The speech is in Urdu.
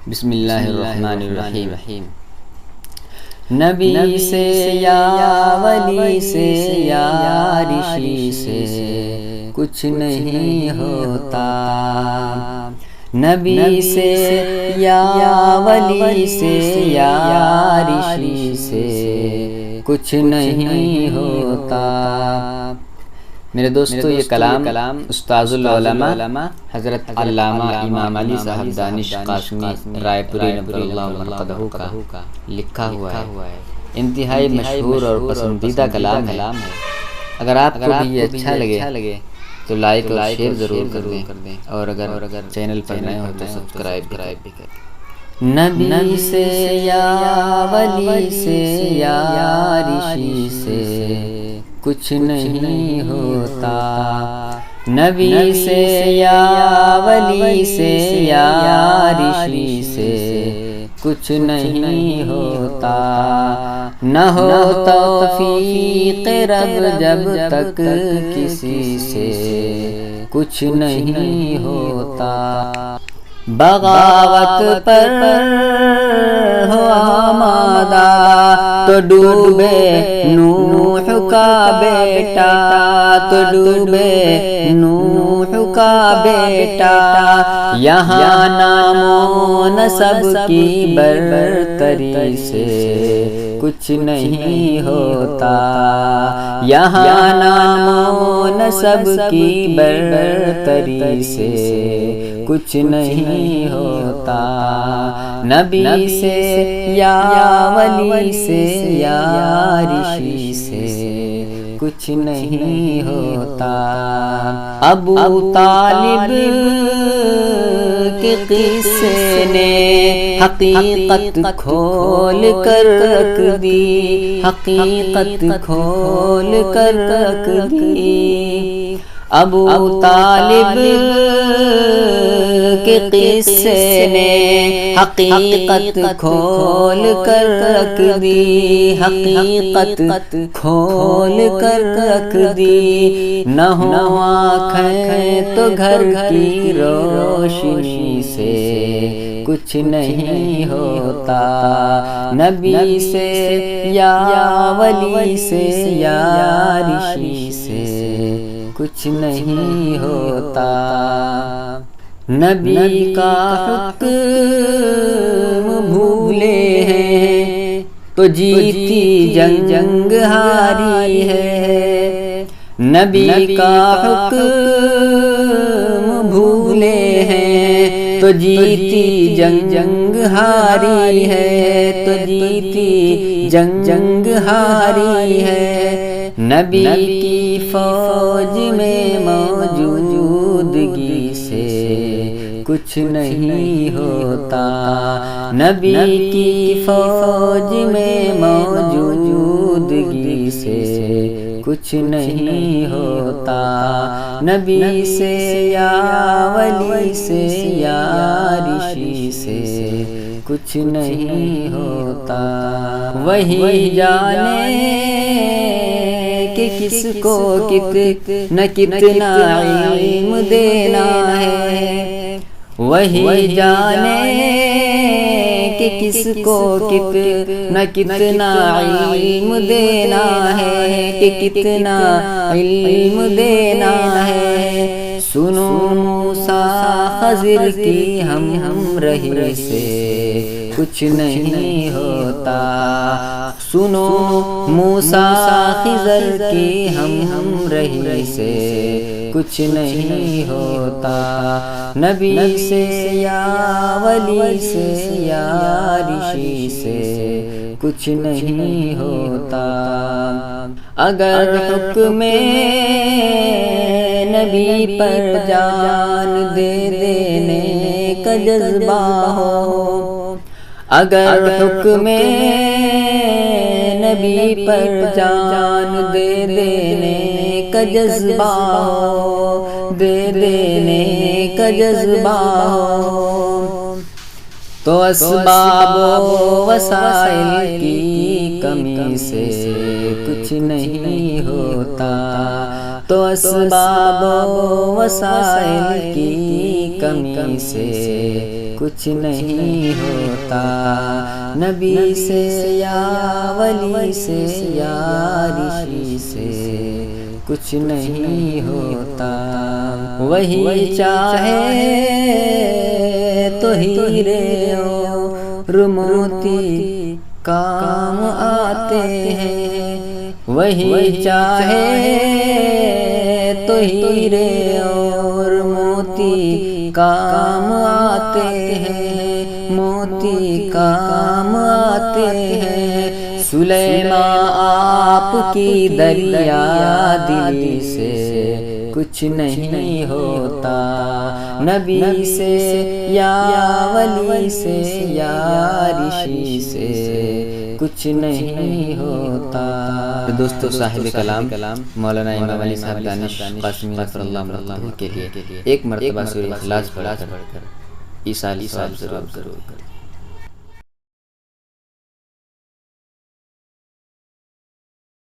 بسم اللہ الرحمن الرحیم۔ نبی سے یا ولی سے یا رشی سے کچھ نہیں ہوتا، نبی سے یا ولی سے یا رشی سے کچھ نہیں ہوتا۔ میرے دوستو، یہ کلام استاذ العلماء حضرت علامہ امام علی صاحب دانش قاسمی رائے پوری نبر اللہ مرقدہ کا لکھا ہوا ہے۔ انتہائی مشہور اور پسندیدہ کلام ہے۔ اگر آپ کو بھی یہ اچھا لگے تو لائک اور شیئر ضرور کر دیں، اور اگر چینل پر نئے ہو تو سبسکرائب بھی کریں۔ نبی سے یا ولی سے یا رشی سے کچھ نہیں ہوتا، نبی سے یا ولی سے یا رشی سے کچھ نہیں ہوتا۔ نہ ہو توفیق رب جب تک کسی سے کچھ نہیں ہوتا۔ بغاوت پر ہو آمادہ تو ڈوبے نوح کا بیٹا، تو ڈوبے نوح کا بیٹا۔ یہاں نام و نسب کی برتری سے کچھ نہیں ہوتا، یہاں نام و نسب کی برتری سے کچھ نہیں ہوتا۔ نبی سے یا ولی سے یا رشی سے کچھ نہیں ہوتا۔ ابو طالب کے قصے نے حقیقت کھول کر رکھ دی، حقیقت کھول کر رکھ دی۔ ابو طالب کے قصے نے حقیقت کھول کر رکھ دی، حقیقت کھول کر رکھ دی۔ نہ ہو آنکھیں تو گھر کی روشنی سے کچھ نہیں ہوتا، نبی سے یا ولی سے یا رشی سے کچھ نہیں ہوتا۔ نبی کا حکم بھولے ہیں تو جیتی جنگ ہاری ہے، نبی کا حکم بھولے ہیں تو جیتی جنگ ہاری ہے، تو جیتی جنگ ہاری ہے۔ نبی کی فوج میں موجودگی سے کچھ نہیں ہوتا، نبی کی فوج میں موجودگی سے کچھ نہیں ہوتا۔ نبی سے یا ولی سے یا رشی سے کچھ نہیں ہوتا۔ وہی جانے کہ کس کو کتنا علم دینا ہے، وہی جانے کہ کس کو کتنا علم دینا ہے، کہ کتنا علم دینا ہے۔ سنو موسیٰ خضر کی ہم رہی سے کچھ نہیں ہوتا، سنو موسیٰ خضر کی ہم رہی سے کچھ نہیں ہوتا۔ نبی سے یا ولی سے یا رشی سے کچھ نہیں ہوتا۔ اگر حکم نبی پر جان دے دینے کا جذبہ ہو، اگر حکم نبی پر جان دے دینے کا جذبہ ہو، دے دینے کا جذبہ ہو، تو اسباب و وسائل کی کمی سے کچھ نہیں ہوتا، تو اسباب و وسائل کی کمی سے کچھ نہیں ہوتا، نبی سے یا ولی سے یا رشی سے کچھ نہیں ہوتا۔ وہی چاہے تو ہیرے اور موتی کام آتے ہیں، وہی چاہے تو ہیرے اور موتی کام آتے ہیں، موتی کام آتے ہیں۔ سلیمان آپ کی دریا دلی سے کچھ نہیں ہوتا، نبی سے یا ولی سے یا رشی سے کچھ نہیں ہوتا۔ دوستو، صاحب کلام مولانا امام علی صاحب دانش قاسمی غفر اللہ مرتبہ کے لیے ایک مرتبہ سورہ اخلاص پڑھ کر ایصال ثواب ضرور کریں۔